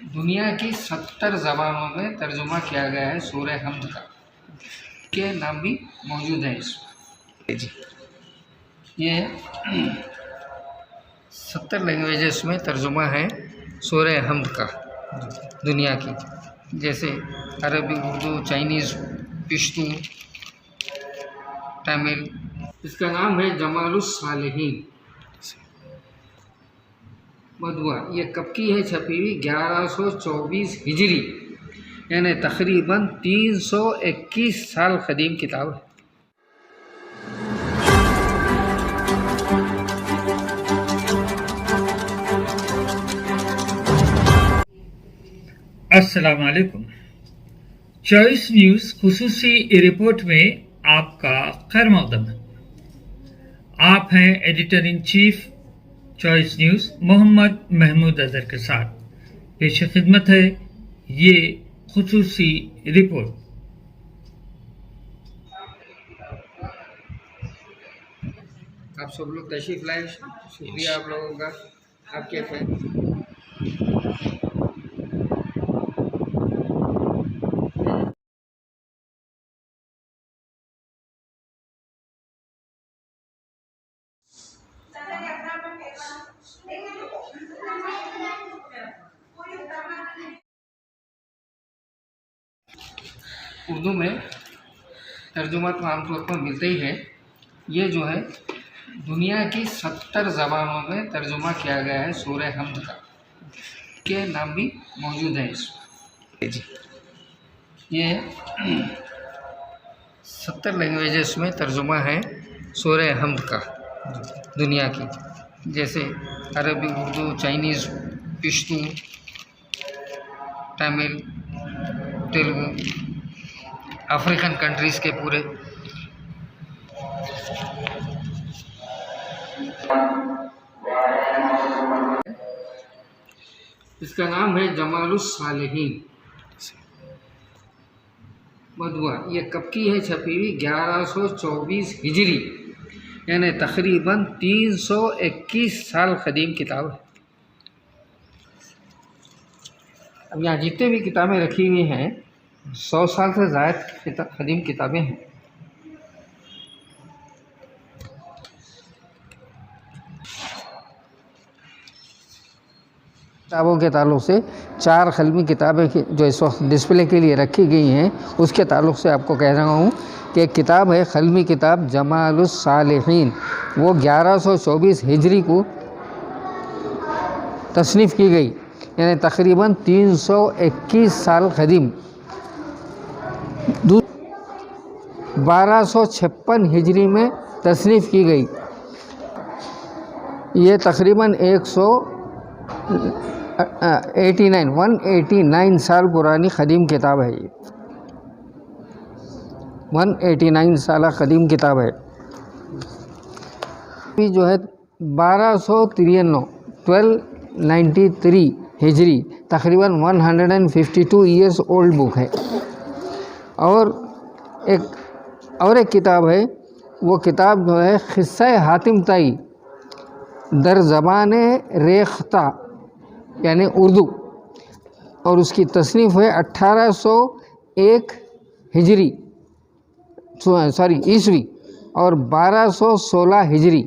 دنیا کی 70 زبانوں میں ترجمہ کیا گیا ہے سورہ حمد کا، کے نام بھی موجود ہیں اس میں جی۔ یہ 70 لینگویجز میں ترجمہ ہے سورہ حمد کا دنیا کی، جیسے عربی، اردو، چائنیز، پشتو، تامل۔ اس کا نام ہے جمال الصالحین مدعا۔ یہ کب کی ہے چھپی ہوئی؟ 1124 ہجری، یعنی تقریباً 321 سال قدیم کتاب ہے۔ السلام علیکم۔ چوائس نیوز خصوصی رپورٹ میں آپ کا خیر مقدم ہے۔ آپ ہیں editor in chief Choice News Muhammad Mahmood Azhar کے ساتھ۔ پیش خدمت ہے یہ خصوصی رپورٹ۔ آپ سب لوگ تشریف لائے، شکریہ آپ لوگوں کا، آپ کے فین۔ اردو میں ترجمہ تو عام طور پر ملتا ہی ہے، یہ جو ہے دنیا کی 70 زبانوں میں ترجمہ کیا گیا ہے سورہ حمد کا، کے نام بھی موجود ہیں اس میں جی۔ یہ 70 لینگویجز میں ترجمہ ہے سورہ حمد کا دنیا کی، جیسے عربی، Urdu, Chinese, Pashto, Tamil, Telugu, African countries کے پورے۔ اس کا نام ہے جمال الصالحین مدعا۔ یہ کب کی ہے چھپی ہوئی؟ 1124 ہجری، یعنی تقریباً 321 سال قدیم کتاب ہے۔ اب یہاں جتنے بھی کتابیں رکھی ہوئی ہیں 100 سال سے زائد قدیم کتابیں ہیں۔ کتابوں کے تعلق سے 4 قلمی کتابیں جو اس وقت ڈسپلے کے لیے رکھی گئی ہیں، اس کے تعلق سے آپ کو کہہ رہا ہوں کہ ایک کتاب ہے قلمی کتاب جمال الصالحین، وہ 1124 ہجری کو تصنیف کی گئی، یعنی تقریباً 321 سال قدیم۔ 1256 ہجری میں تصنیف کی گئی، یہ تقریباً 189 سال پرانی قدیم کتاب ہے۔ یہ 189 سالہ قدیم کتاب ہے۔ جو ہے 1293 ہجری، تقریباً 152 ایئرس اولڈ بک ہے۔ اور ایک کتاب ہے، وہ کتاب جو ہے قصہ حاتم طائی در زبان ریختہ، یعنی اردو، اور اس کی تصنیف ہے 1801 ہجری عیسوی اور 1216 ہجری،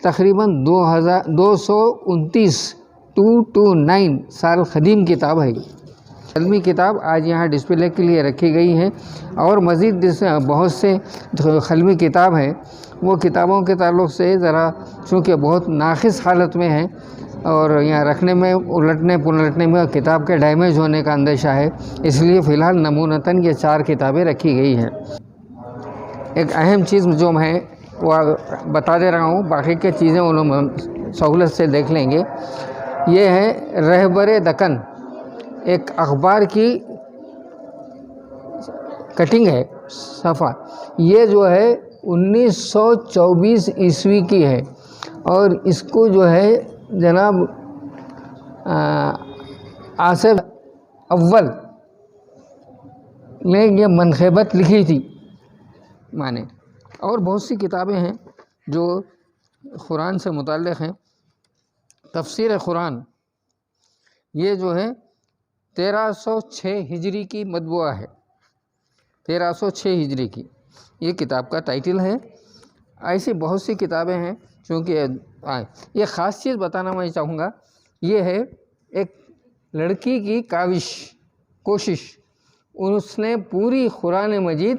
تقریباً 229 سال قدیم کتاب ہے۔ علمی کتاب آج یہاں ڈسپلے کے لیے رکھی گئی ہے، اور مزید بہت سے علمی کتاب ہیں، وہ کتابوں کے تعلق سے ذرا چونکہ بہت ناقص حالت میں ہیں، اور یہاں رکھنے میں الٹنے پلٹنے میں کتاب کے ڈیمیج ہونے کا اندیشہ ہے، اس لیے فی الحال نمونتاً یہ 4 کتابیں رکھی گئی ہیں۔ ایک اہم چیز جو میں وہ بتا دے رہا ہوں، باقی کے چیزیں وہ لوگ سہولت سے دیکھ لیں گے۔ یہ ہے رہبر دکن، ایک اخبار کی کٹنگ ہے، صفحہ، یہ جو ہے 1924 عیسوی کی ہے، اور اس کو جو ہے جناب آصف اول نے یہ منقبت لکھی تھی مانے۔ اور بہت سی کتابیں ہیں جو قرآن سے متعلق ہیں۔ تفسیر قرآن، یہ جو ہے 1306 हिजरी की मतबूआ है, 1306 हिजरी की ये किताब का टाइटल है। ऐसी बहुत सी किताबें हैं। चूँकि ये ख़ास चीज़ बताना मैं चाहूँगा, ये है एक लड़की की कोशिश, उसने पूरी कुरान मजीद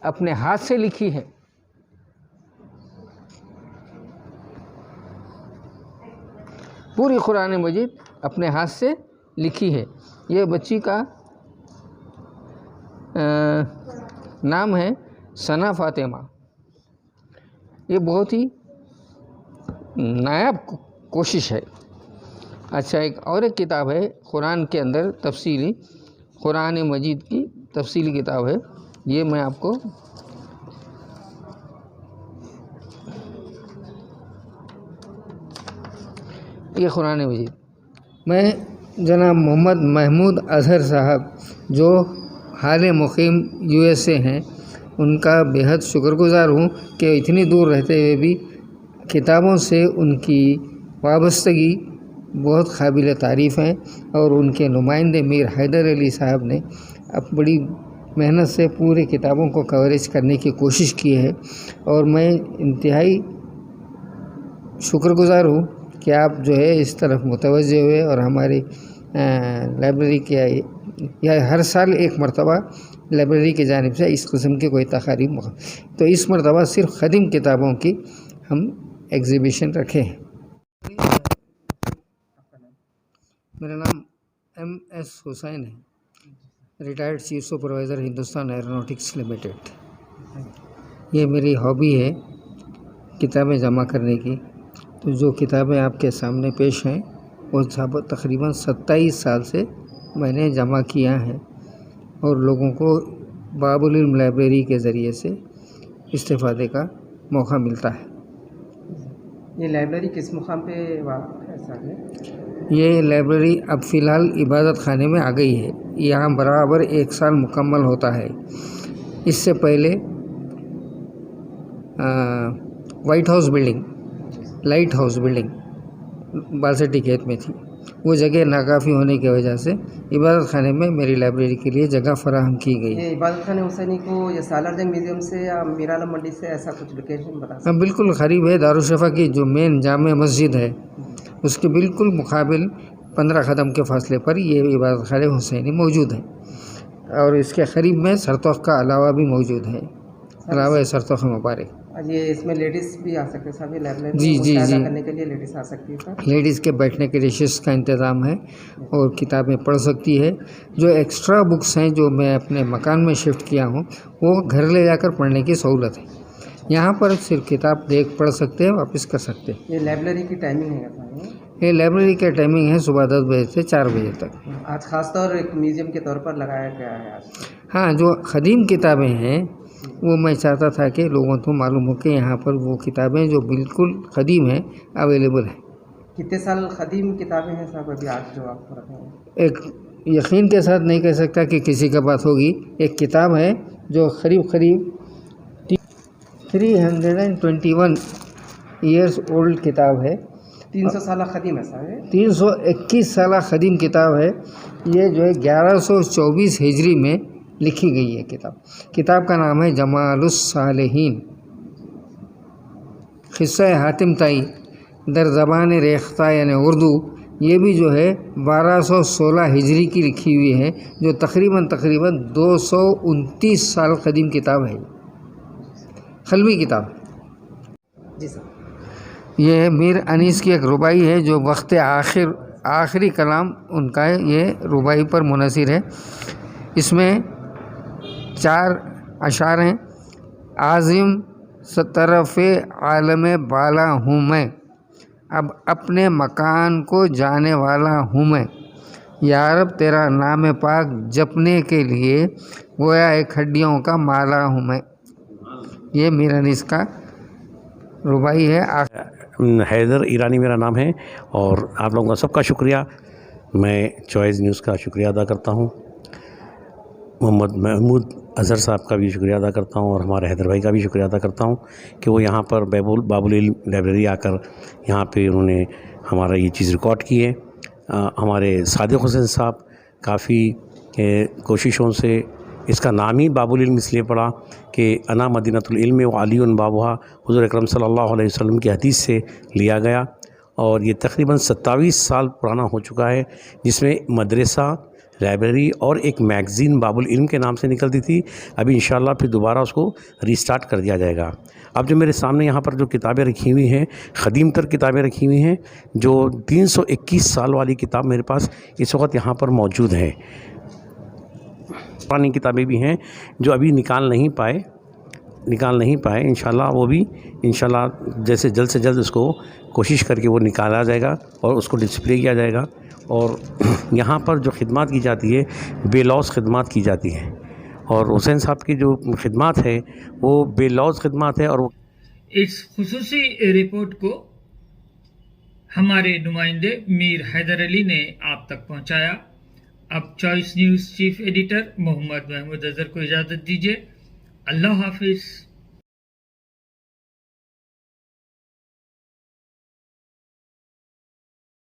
अपने हाथ से लिखी है। पूरी कुरान मजीद अपने हाथ से लिखी है। ये बच्ची का नाम है सना फातिमा। ये बहुत ही नायाब कोशिश है। अच्छा, एक किताब है कुरान के अंदर तफसीली, कुरान मजीद की तफसीली किताब है। ये मैं आपको ये कुरान मजीद मैं जनाब मोहम्मद महमूद अजहर साहब जो हाल मुकीम USA हैं, उनका बेहद शुक्रगुज़ार हूँ कि इतनी दूर रहते हुए भी किताबों से उनकी वाबस्तगी बहुत काबिल तारीफ़ हैं। और उनके नुमाइंदे मीर हैदर अली साहब ने अब बड़ी मेहनत से पूरे किताबों को कवरेज करने की कोशिश की है। और मैं इंतहाई शुक्रगुज़ार हूँ कि आप जो है इस तरफ मुतवज्जे हुए और हमारी लाइब्रेरी के या हर साल एक मरतबा लाइब्रेरी की जानिब से इस किस्म की कोई तकारीब, तो इस मरतबा सिर्फ ख़दीम किताबों की हम एग्ज़िबिशन रखे हैं। मेरा नाम MS हुसैन है, retired chief supervisor Hindustan aeronautics limited. ये मेरी हॉबी है किताबें जमा करने की। तो जो किताबें आपके सामने पेश हैं वो तकरीबन 27 साल से मैंने जमा किया है और लोगों को बाबुल इल्म लाइब्रेरी के ज़रिए से इस्तेफ़ादे का मौका मिलता है। ये लाइब्रेरी किस मुकाम पे वाक़ है? ये लाइब्रेरी अब फ़िलहाल इबादत खाने में आ गई है। यहाँ बराबर 1 साल मुकम्मल होता है। इससे पहले लाइट हाउस बिल्डिंग बालसटी खेत में थी। वो जगह नाकाफ़ी होने की वजह से इबादत खाने में मेरी लाइब्रेरी के लिए जगह फराहम की गई। ये इबादत खाने हुसैनी को ये सालार जंग म्यूज़ियम से या मीराला मंडी से ऐसा कुछ लोकेशन बता सकते हैं? बिल्कुल करीब है। दारुशफ़ा की जो मेन जामे मस्जिद है उसके बिल्कुल मुकाबिल 15 कदम के फासले पर ये इबादत खाने हुसैनी मौजूद है। और इसके करीब में सरतोख का अलावा भी मौजूद है, अलावा सरतोख मुबारक। ये इसमें लेडीज़ भी आ सकते हैं सभी लाइब्रेरी जी करने के लिए लेडीज़ आ सकती है सर? लेडीज़ के बैठने के रेशेस का इंतज़ाम है और किताबें पढ़ सकती है। जो एक्स्ट्रा बुक्स हैं जो मैं अपने मकान में शिफ्ट किया हूँ वो घर ले जाकर पढ़ने की सहूलत है। यहाँ पर सिर्फ किताब पढ़ सकते हैं, वापस कर सकते हैं। ये लाइब्रेरी की टाइमिंग है सर? ये लाइब्रेरी का टाइमिंग है सुबह 10 बजे से 4 बजे तक। आज ख़ास तौर एक म्यूज़ियम के तौर पर लगाया गया है आज? हाँ, जो ख़दीम किताबें हैं वो मैं चाहता था कि लोगों को मालूम हो कि यहाँ पर वो किताबें जो बिल्कुल ख़दीम हैं अवेलेबल हैं। कितने साल ख़दीम किताबें हैं साहब अभी आज जो आप रखे हैं? एक यकीन के साथ नहीं कह सकता कि किसी का बात होगी। एक किताब है जो करीब 321 ईयर्स ओल्ड किताब है। 300 साल ख़दीम है साहब? 321 साल ख़दीम किताब है। ये जो है 1124 हिजरी में लिखी गई है किताब का नाम है जमालुस सालिहीन, क़िस्सा हातिम ताई दर ज़बान रेख्ता यानी उर्दू। ये भी जो है 1216 हिजरी की लिखी हुई है, जो तकरीबन 229 साल कदीम किताब है, खलवी किताब। जी सर। ये मीर अनीस की एक रुबाई है जो वक्त आखिरी कलाम उनका है, ये रुबाई पर मुनसिर है। इसमें 4 अशार हैं। आज़िम तरफ़ आलम बाला हूँ मैं, अब अपने मकान को जाने वाला हूँ मैं, यारब तेरा नाम पाक जपने के लिए गोया एक हड्डियों का माला हूँ मैं। ये मीर अनीस का रुबाई है। हैदर ईरानी मेरा नाम है और आप लोगों का सबका शुक्रिया। मैं चॉइस न्यूज़ का शुक्रिया अदा करता हूँ, मोहम्मद महमूद अज़हर साहब का भी शुक्रिया अदा करता हूँ और हमारे हैदर भाई का भी शुक्रिया अदा करता हूँ कि वो यहाँ पर बाबुल इल्म लाइब्रेरी आकर यहाँ पे उन्होंने हमारा ये चीज़ रिकॉर्ड की है। हमारे सादिक हुसैन साहब काफ़ी कोशिशों से इसका नाम ही बाबुल इल्म इसलिए पड़ा कि अना मदीनतुल इल्म व अलीउन बाबुहा हुज़ूर अकरम सल्लल्लाहु अलैहि वसल्लम की हदीस से लिया गया। और ये तकरीबन 27 साल पुराना हो चुका है, जिसमें मदरसा, लाइब्रेरी और एक मैगज़ीन बाबुल इल्म के नाम से निकलती थी। अभी इंशाअल्लाह फिर दोबारा उसको रीस्टार्ट कर दिया जाएगा। अब जो मेरे सामने यहाँ पर जो किताबें रखी हुई हैं, ख़दीम तर किताबें रखी हुई हैं, जो 321 साल वाली किताब मेरे पास इस वक्त यहाँ पर मौजूद है। पुरानी किताबें भी हैं जो अभी निकाल नहीं पाए। इंशाल्लाह वो भी इंशाल्लाह जैसे जल्द से जल्द उसको कोशिश करके वो निकाला जाएगा और उसको डिस्प्ले किया जाएगा। और यहाँ पर जो खिदमत की जाती है, बेलौस खिदमत की जाती है, और हुसैन साहब की जो खिदमत है वो बेलौस खिदमत है। और वो इस खुसूसी रिपोर्ट को हमारे नुमाइंदे मीर हैदर अली ने आप तक पहुंचाया। अब choice news chief editor Mohammad Mahmood Azhar को इजाज़त दीजिए। अल्लाह हाफिज़।